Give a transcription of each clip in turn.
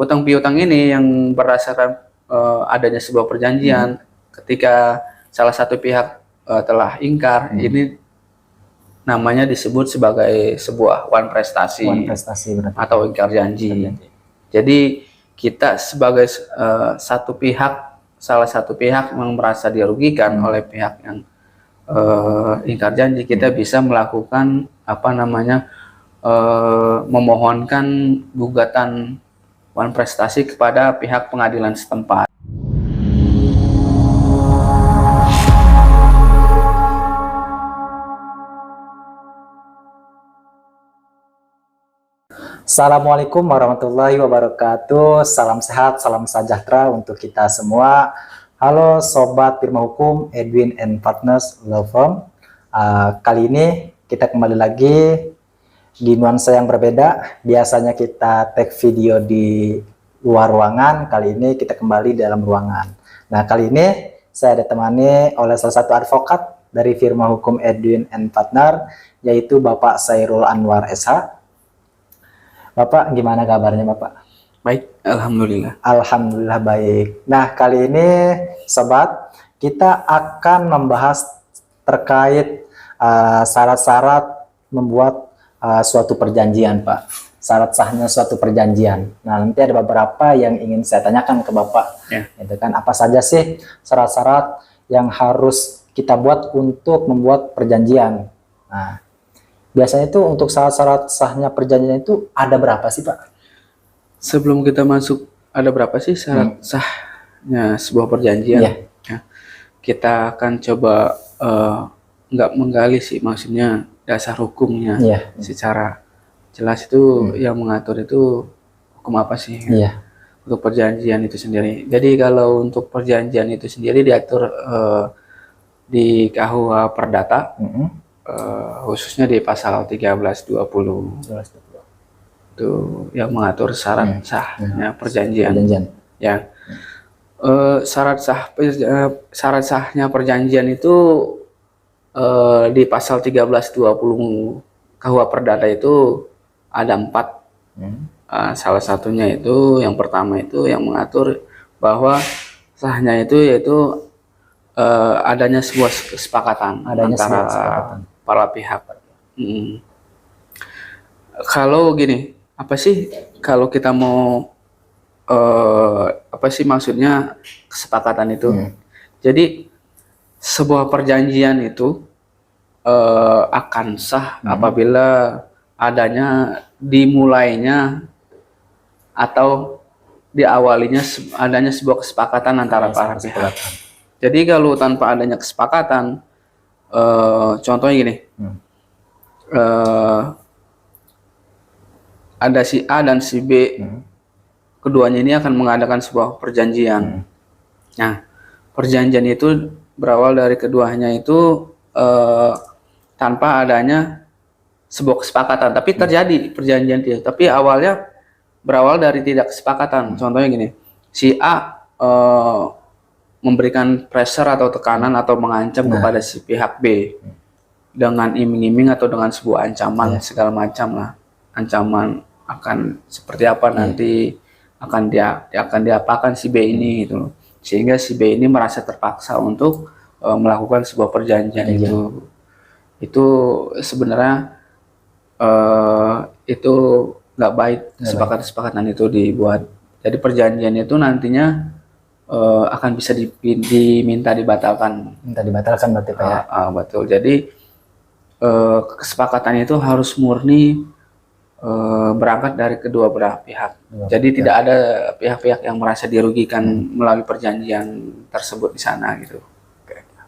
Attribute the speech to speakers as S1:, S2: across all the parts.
S1: hutang piutang ini yang berdasarkan adanya sebuah perjanjian, ketika salah satu pihak telah ingkar, ini namanya disebut sebagai sebuah wan prestasi
S2: berarti.
S1: atau ingkar janji. Jadi kita sebagai salah satu pihak yang merasa dirugikan oleh pihak yang ingkar janji, kita bisa melakukan memohonkan gugatan wan prestasi kepada pihak pengadilan setempat.
S2: Assalamualaikum warahmatullahi wabarakatuh. Salam sehat, salam sejahtera untuk kita semua. Halo Sobat Firma Hukum Edwin and Partners Law Firm. Kali ini kita kembali lagi di nuansa yang berbeda. Biasanya kita take video di luar ruangan, kali ini kita kembali dalam ruangan. Nah, kali ini saya ditemani oleh salah satu advokat dari Firma Hukum Edwin and Partner, yaitu Bapak Sairul Anwar SH. Bapak, gimana kabarnya Bapak?
S1: Baik, alhamdulillah.
S2: Alhamdulillah baik. Nah, kali ini Sobat, kita akan membahas terkait syarat-syarat membuat suatu perjanjian, Pak. Syarat sahnya suatu perjanjian. Nah, nanti ada beberapa yang ingin saya tanyakan ke Bapak. Gitu kan, apa saja sih syarat-syarat yang harus kita buat untuk membuat perjanjian? Nah, biasanya itu untuk syarat-syarat sahnya perjanjian itu ada berapa sih, Pak?
S1: Sebelum kita masuk, ada berapa sih syarat sahnya sebuah perjanjian? Ya, kita akan coba nggak menggali sih, maksudnya dasar hukumnya secara jelas itu yang mengatur itu hukum apa sih untuk perjanjian itu sendiri. Jadi kalau untuk perjanjian itu sendiri diatur di KUH Perdata. Khususnya di pasal 1320 itu yang mengatur syarat sahnya perjanjian. Ya, syarat sahnya perjanjian itu di pasal 1320 KUH Perdata itu ada 4. Salah satunya itu yang pertama itu yang mengatur bahwa sahnya itu yaitu adanya sebuah kesepakatan antara para pihak. Kalau gini, apa sih kalau kita mau apa sih maksudnya kesepakatan itu? Jadi sebuah perjanjian itu akan sah apabila adanya dimulainya atau diawalinya adanya sebuah kesepakatan antara para pihak. Jadi kalau tanpa adanya kesepakatan, contohnya gini, ada si A dan si B, keduanya ini akan mengadakan sebuah perjanjian. Nah, perjanjian itu berawal dari keduanya itu tanpa adanya sebuah kesepakatan, tapi terjadi perjanjian itu, tapi awalnya berawal dari tidak kesepakatan. Contohnya gini, si A memberikan pressure atau tekanan atau mengancam kepada si pihak B dengan iming-iming atau dengan sebuah ancaman segala macam lah, ancaman akan seperti apa nanti akan diapakan si B ini gitu loh, sehingga si B ini merasa terpaksa untuk melakukan sebuah perjanjian itu sebenarnya itu nggak baik kesepakatan itu dibuat. Jadi perjanjian itu nantinya akan bisa diminta dibatalkan.
S2: Minta dibatalkan berarti Pak ya?
S1: Betul. Jadi kesepakatan itu harus murni berangkat dari kedua belah pihak. Jadi tidak ada pihak-pihak yang merasa dirugikan melalui perjanjian tersebut di sana gitu.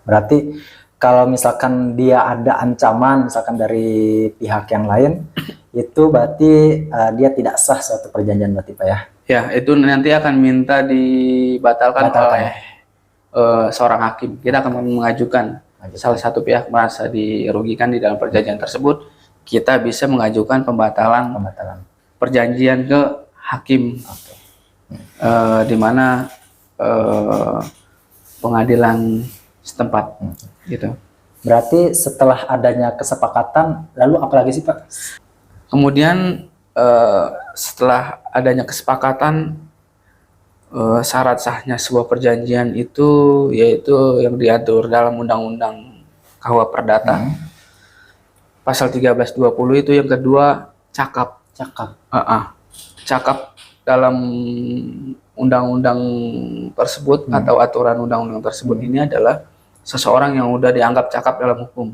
S2: Berarti kalau misalkan dia ada ancaman misalkan dari pihak yang lain, itu berarti dia tidak sah suatu perjanjian berarti Pak ya?
S1: Ya, itu nanti akan minta dibatalkan oleh seorang hakim. Kita akan mengajukan salah satu pihak merasa dirugikan di dalam perjanjian tersebut, kita bisa mengajukan pembatalan perjanjian ke hakim, di mana pengadilan setempat, gitu.
S2: Berarti setelah adanya kesepakatan, lalu apalagi sih Pak?
S1: Kemudian setelah adanya kesepakatan syarat sahnya sebuah perjanjian itu yaitu yang diatur dalam Undang-Undang KUH Perdata. Pasal 1320 itu yang kedua cakap. Cakap dalam undang-undang tersebut atau aturan undang-undang tersebut ini adalah seseorang yang udah dianggap cakap dalam hukum.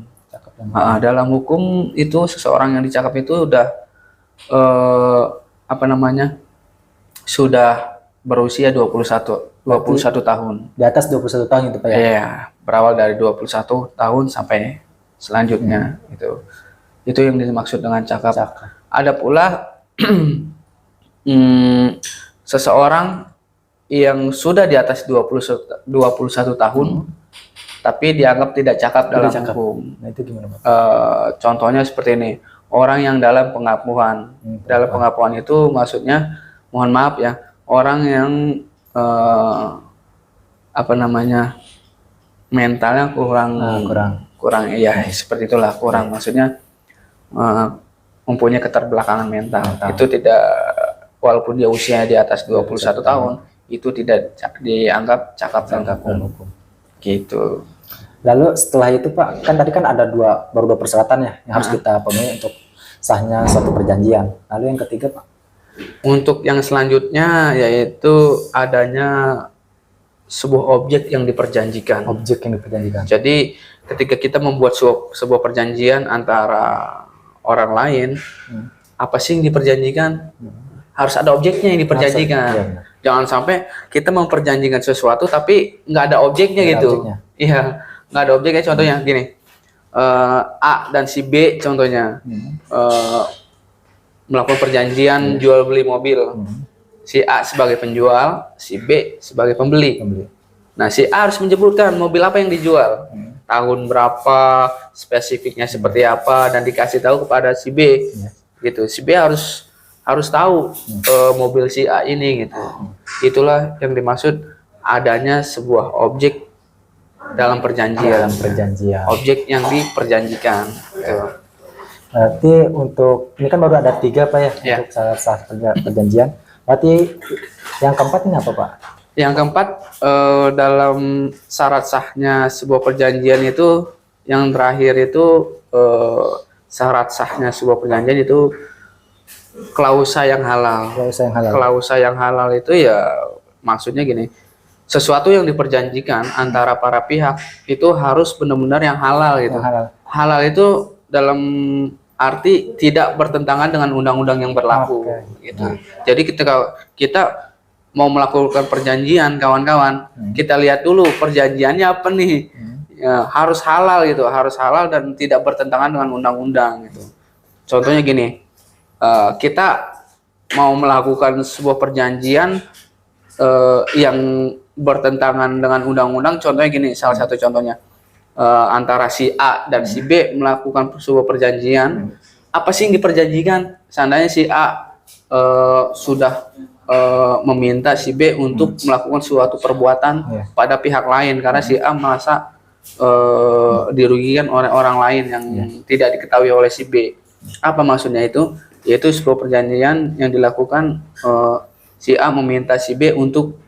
S1: Dalam hukum itu seseorang yang dicakap itu udah sudah berusia 21 tahun.
S2: Di atas 21 tahun itu Pak ya?
S1: Iya, berawal dari 21 tahun sampai selanjutnya itu yang dimaksud dengan cakap. Ada pula seseorang yang sudah di atas 21 tahun tapi dianggap tidak cakap dalam hukum.
S2: Nah, itu gimana Pak?
S1: Contohnya seperti ini, orang yang dalam pengakuan. Dalam pengakuan itu maksudnya, mohon maaf ya, orang yang mentalnya kurang ya seperti itulah, kurang maksudnya mempunyai keterbelakangan mental. Itu tidak, walaupun dia usianya di atas 21 tahun itu tidak dianggap cakap dalam hukum. Gitu.
S2: Lalu setelah itu Pak, kan tadi kan ada baru dua persyaratan ya yang harus kita penuhi untuk sahnya suatu perjanjian. Lalu yang ketiga Pak?
S1: Untuk yang selanjutnya yaitu adanya sebuah objek yang diperjanjikan.
S2: Objek yang diperjanjikan.
S1: Jadi ketika kita membuat sebuah perjanjian antara orang lain, apa sih yang diperjanjikan? Harus ada objeknya yang diperjanjikan. Jangan sampai kita memperjanjikan sesuatu tapi nggak ada objeknya gitu. Iya, nggak ada objeknya. Contohnya gini, A dan si B contohnya melakukan perjanjian jual beli mobil. Si A sebagai penjual, si B sebagai pembeli. Nah, si A harus menyebutkan mobil apa yang dijual, tahun berapa, spesifiknya seperti apa, dan dikasih tahu kepada si B. Gitu. Si B harus tahu mobil si A ini gitu. Itulah yang dimaksud adanya sebuah objek dalam perjanjian. Objek yang diperjanjikan.
S2: Berarti untuk ini kan baru ada 3 Pak ya, untuk sah perjanjian. Berarti yang keempat ini apa Pak?
S1: Yang keempat dalam syarat sahnya sebuah perjanjian itu, yang terakhir itu syarat sahnya sebuah perjanjian itu klausa yang halal. Klausa yang halal itu ya maksudnya gini, sesuatu yang diperjanjikan antara para pihak itu harus benar-benar yang halal gitu. Halal itu dalam arti tidak bertentangan dengan undang-undang yang berlaku gitu. Jadi ketika kita mau melakukan perjanjian kawan-kawan, kita lihat dulu perjanjiannya apa nih. Ya, harus halal gitu, harus halal dan tidak bertentangan dengan undang-undang gitu. Contohnya gini, kita mau melakukan sebuah perjanjian yang bertentangan dengan undang-undang, contohnya gini, salah satu contohnya antara si A dan si B melakukan sebuah perjanjian. Apa sih yang diperjanjikan? Seandainya si A sudah meminta si B untuk melakukan suatu perbuatan pada pihak lain karena si A merasa dirugikan oleh orang lain yang tidak diketahui oleh si B. Apa maksudnya itu? Yaitu sebuah perjanjian yang dilakukan si A meminta si B untuk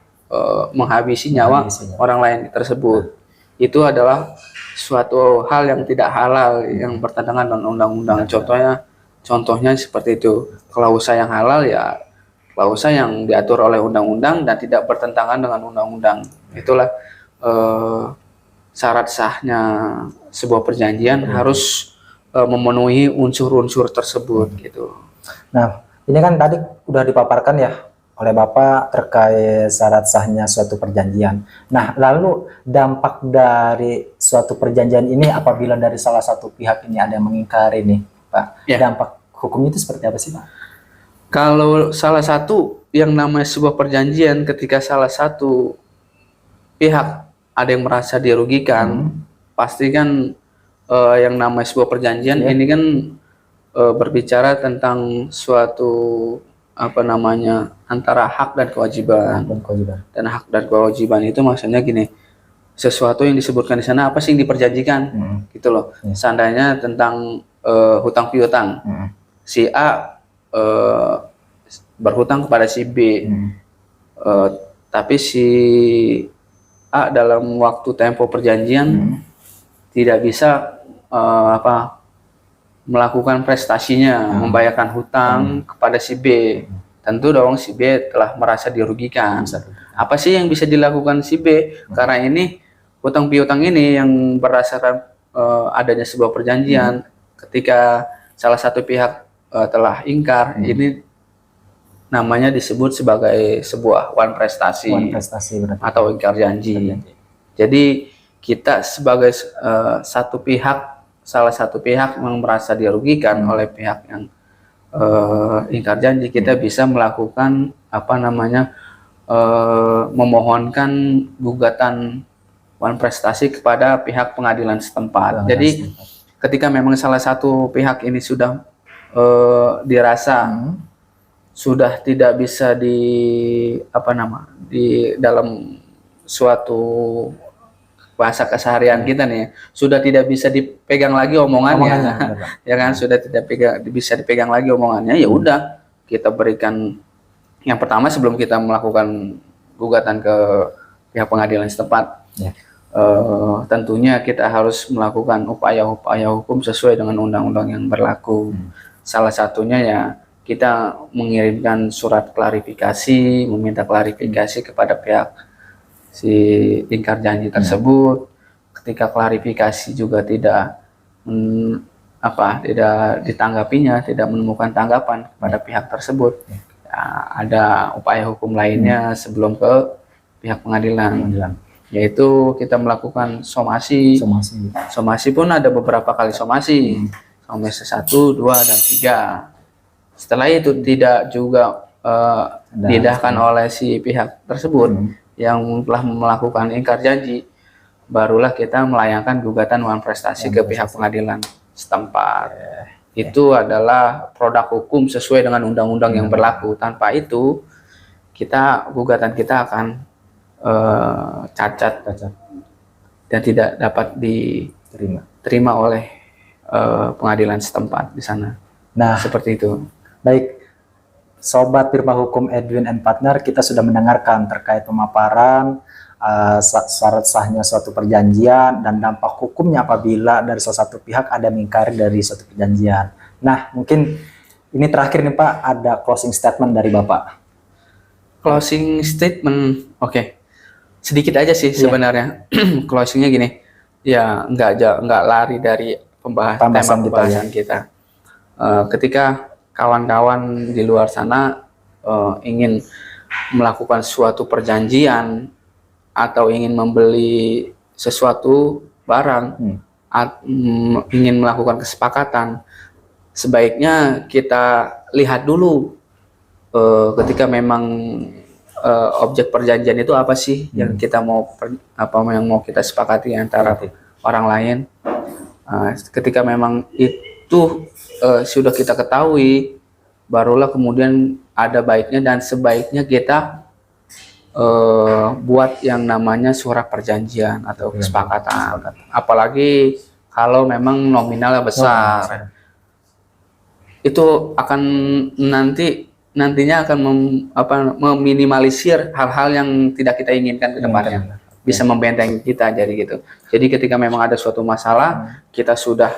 S1: menghabisi nyawa orang lain tersebut. Itu adalah suatu hal yang tidak halal yang bertentangan dengan undang-undang. Contohnya seperti itu. Klausa yang halal ya klausa yang diatur oleh undang-undang dan tidak bertentangan dengan undang-undang. Itulah syarat sahnya sebuah perjanjian harus memenuhi unsur-unsur tersebut gitu.
S2: Nah, ini kan tadi udah dipaparkan ya oleh Bapak terkait syarat sahnya suatu perjanjian. Nah, lalu dampak dari suatu perjanjian ini apabila dari salah satu pihak ini ada yang mengingkari nih, Pak. Dampak hukumnya itu seperti apa sih, Pak?
S1: Kalau salah satu yang namanya sebuah perjanjian, ketika salah satu pihak ada yang merasa dirugikan, pasti kan yang namanya sebuah perjanjian ini kan berbicara tentang suatu antara hak dan kewajiban. Dan hak dan kewajiban itu maksudnya gini, sesuatu yang disebutkan di sana apa sih yang diperjanjikan, gitu loh. Seandainya tentang hutang piutang, si A berhutang kepada si B.
S2: Hmm.
S1: Tapi si A dalam waktu tempo perjanjian tidak bisa melakukan prestasinya, membayarkan hutang kepada si B. Tentu dong si B telah merasa dirugikan. Apa sih yang bisa dilakukan si B? Karena ini hutang piutang ini yang berdasarkan adanya sebuah perjanjian. Ketika salah satu pihak telah ingkar, ini namanya disebut sebagai sebuah wan prestasi
S2: berarti.
S1: atau ingkar janji. Jadi kita sebagai salah satu pihak yang merasa dirugikan oleh pihak yang ingkar janji, kita bisa melakukan memohonkan gugatan wan prestasi kepada pihak pengadilan setempat. Jadi ketika memang salah satu pihak ini sudah dirasa sudah tidak bisa di dalam suatu bahasa keseharian kita nih, sudah tidak bisa dipegang lagi omongannya, ya kan, sudah tidak bisa dipegang lagi omongannya, ya udah kita berikan yang pertama sebelum kita melakukan gugatan ke pihak pengadilan setempat, tentunya kita harus melakukan upaya-upaya hukum sesuai dengan undang-undang yang berlaku. Salah satunya ya kita mengirimkan surat klarifikasi, meminta klarifikasi kepada pihak si ingkar janji tersebut. Ketika klarifikasi juga tidak ditanggapinya, tidak menemukan tanggapan kepada pihak tersebut, ya, ada upaya hukum lainnya sebelum ke pihak pengadilan, yaitu kita melakukan somasi. Somasi pun ada beberapa kali somasi, somasi 1, 2, dan 3. Setelah itu tidak juga didahkan oleh si pihak tersebut yang telah melakukan ingkar janji, barulah kita melayangkan gugatan wan prestasi ke pihak pengadilan setempat. Itu adalah produk hukum sesuai dengan undang-undang yang berlaku. Tanpa itu gugatan kita akan cacat dan tidak dapat diterima oleh pengadilan setempat di sana. Nah, seperti itu.
S2: Baik, Sobat Firma Hukum Edwin and Partner, kita sudah mendengarkan terkait pemaparan syarat sahnya suatu perjanjian dan dampak hukumnya apabila dari salah satu pihak ada mengingkari dari suatu perjanjian. Nah, mungkin ini terakhir nih Pak, ada closing statement dari Bapak.
S1: Closing statement, oke. Sedikit aja sih sebenarnya. Closingnya gini, ya nggak lari dari pembahasan kita. Ketika kawan-kawan di luar sana ingin melakukan suatu perjanjian atau ingin membeli sesuatu barang, ingin melakukan kesepakatan, sebaiknya kita lihat dulu ketika memang objek perjanjian itu apa sih yang kita yang mau kita sepakati antara orang lain. Ketika memang itu sudah kita ketahui, barulah kemudian ada baiknya dan sebaiknya kita buat yang namanya surat perjanjian atau kesepakatan. Apalagi kalau memang nominalnya besar, itu akan nantinya akan meminimalisir hal-hal yang tidak kita inginkan ke depannya, bisa membentengi kita jadi gitu. Jadi ketika memang ada suatu masalah, kita sudah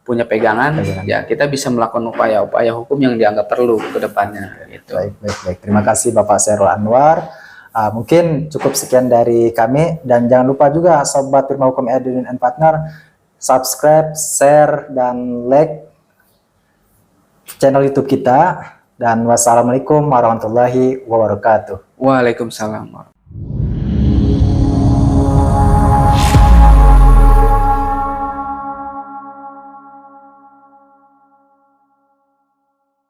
S1: punya pegangan, ya kita bisa melakukan upaya-upaya hukum yang dianggap perlu ke depannya. Gitu.
S2: Baik. Terima kasih Bapak Chairul Anwar. Mungkin cukup sekian dari kami, dan jangan lupa juga Sobat Firma Hukum Edwin and Partner, subscribe, share, dan like channel YouTube kita. Dan wassalamualaikum warahmatullahi wabarakatuh.
S1: Waalaikumsalam.